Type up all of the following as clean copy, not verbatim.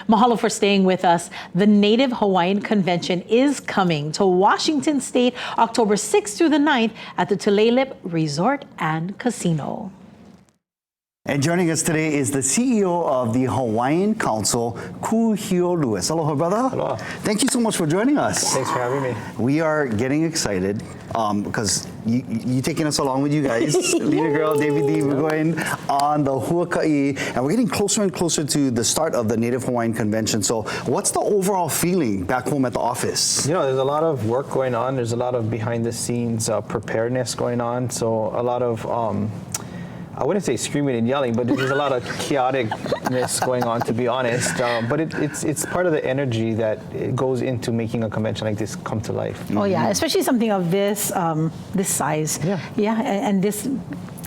Mahalo for staying with us. The Native Hawaiian Convention is coming to Washington State October 6th through the 9th at the Tulalip Resort and Casino. And joining us today is the CEO of the Hawaiian Council, Kūhiō. Hello, brother. Hello. Thank you so much for joining us. Thanks for having me. We are getting excited because you taking us along with you guys. Leader Girl, David D, we're going on the Huaka'i, and we're getting closer and closer to the start of the Native Hawaiian Convention. So what's the overall feeling back home at the office? You know, there's a lot of work going on. There's a lot of behind the scenes preparedness going on. So a lot of I wouldn't say screaming and yelling, but there's a lot of chaoticness going on, to be honest. But it's part of the energy that it goes into making a convention like this come to life. Oh yeah, especially something of this this size. Yeah, and this.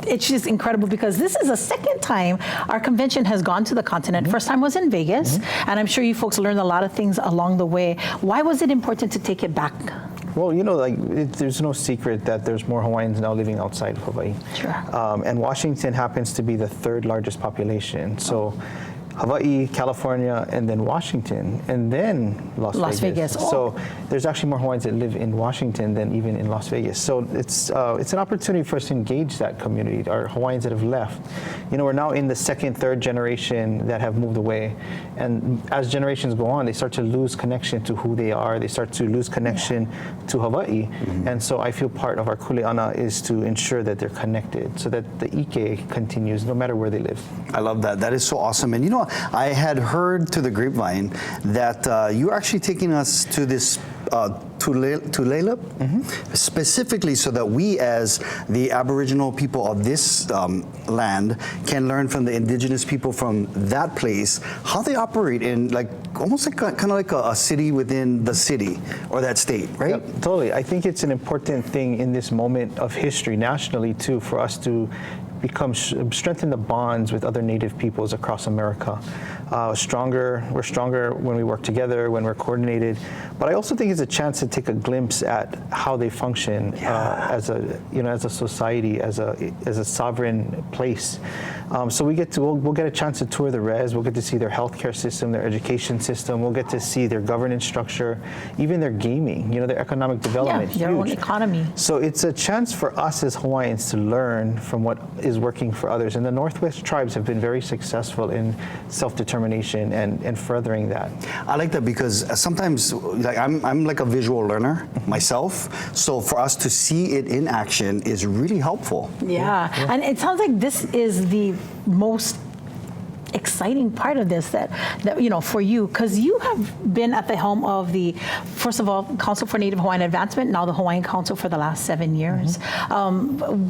It's just incredible because this is the second time our convention has gone to the continent. First time was in Vegas, and I'm sure you folks learned a lot of things along the way. Why was it important to take it back? Well, you know, there's no secret that there's more Hawaiians now living outside of Hawaii. Sure. And Washington happens to be the third largest population. So Hawaii, California, and then Washington, and then Las Vegas. Oh. So there's actually more Hawaiians that live in Washington than even in Las Vegas. So it's an opportunity for us to engage that community, our Hawaiians that have left. You know, we're now in the second, third generation that have moved away. And as generations go on, they start to lose connection to who they are. They start to lose connection to Hawaii. And so I feel part of our kuleana is to ensure that they're connected so that the ike continues no matter where they live. I love that. That is so awesome. And you know, I had heard to the grapevine that you're actually taking us to this Tulalip, specifically so that we as the Aboriginal people of this land can learn from the Indigenous people from that place, how they operate in like almost like kind of like a city within the city or that state, right? Yep, totally. I think it's an important thing in this moment of history nationally too for us to strengthen the bonds with other Native peoples across America. We're stronger when we work together, when we're coordinated. But I also think it's a chance to take a glimpse at how they function as a society, as a sovereign place. So we'll get a chance to tour the res. We'll get to see their healthcare system, their education system. We'll get to see their governance structure, even their gaming. You know, their economic development. Yeah, their own economy. So it's a chance for us as Hawaiians to learn from what is working for others. And the Northwest tribes have been very successful in self-determination and furthering that. I like that because sometimes, like I'm like a visual learner myself. So for us to see it in action is really helpful. Yeah, and it sounds like this is the most exciting part of this that you know for you, because you have been at the helm of the, first of all, Council for Native Hawaiian Advancement, now the Hawaiian Council for the last 7 years.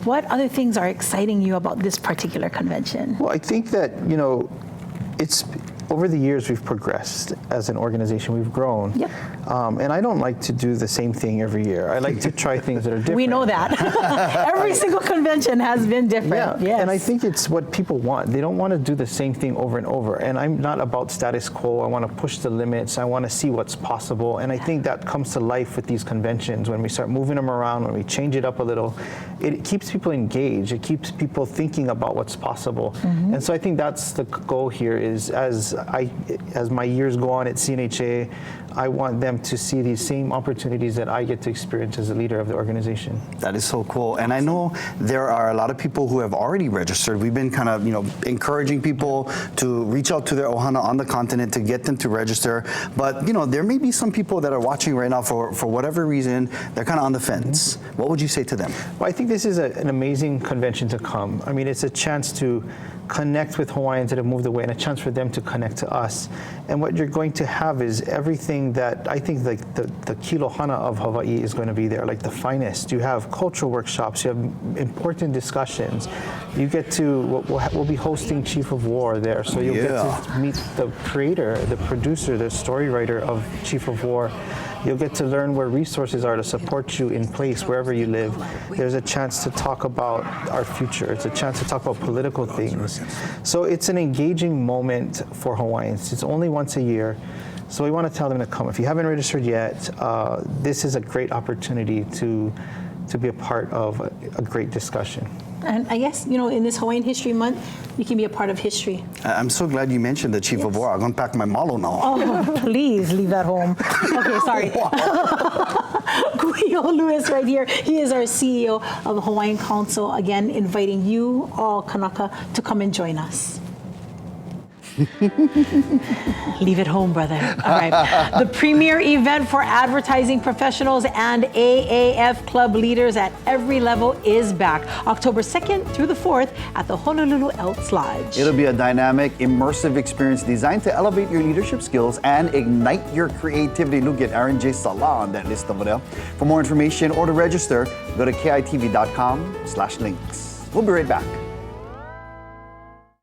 What other things are exciting you about this particular convention? Well, I think that, you know, it's over the years we've progressed as an organization. We've grown. Yep. And I don't like to do the same thing every year. I like to try things that are different. We know that. Every single convention has been different. Yeah. Yes. And I think it's what people want. They don't want to do the same thing over and over. And I'm not about status quo. I want to push the limits. I want to see what's possible. And I think that comes to life with these conventions. When we start moving them around, when we change it up a little, it keeps people engaged. It keeps people thinking about what's possible. And so I think that's the goal here is as my years go on at CNHA, I want them to see these same opportunities that I get to experience as a leader of the organization. That is so cool. And I know there are a lot of people who have already registered. We've been kind of, you know, encouraging people to reach out to their ohana on the continent to get them to register. But, you know, there may be some people that are watching right now for whatever reason, they're kind of on the fence. What would you say to them? Well, I think this is an amazing convention to come. I mean, it's a chance to connect with Hawaiians that have moved away and a chance for them to connect to us. And what you're going to have is everything that I think like the Kūhana of Hawaii is going to be there, like the finest. You have cultural workshops, you have important discussions. You get to, we'll be hosting Chief of War there, so you'll get to meet the creator, the producer, the story writer of Chief of War. You'll get to learn where resources are to support you in place wherever you live. There's a chance to talk about our future. It's a chance to talk about political things. So it's an engaging moment for Hawaiians. It's only once a year. So we want to tell them to come. If you haven't registered yet, this is a great opportunity to be a part of a great discussion. And I guess, you know, in this Hawaiian History Month, you can be a part of history. I'm so glad you mentioned the Chief of War. I'm going to pack my malo now. Oh, please leave that home. Okay, sorry. Kūhiō Lewis right here. He is our CEO of the Hawaiian Council. Again, inviting you all, Kanaka, to come and join us. Leave it home, brother. All right. The premier event for advertising professionals and AAF club leaders at every level is back. October 2nd through the 4th at the Honolulu Elks Lodge. It'll be a dynamic, immersive experience designed to elevate your leadership skills and ignite your creativity. Look at Aaron J. Salah on that list over there. For more information or to register, go to kitv.com/links. We'll be right back.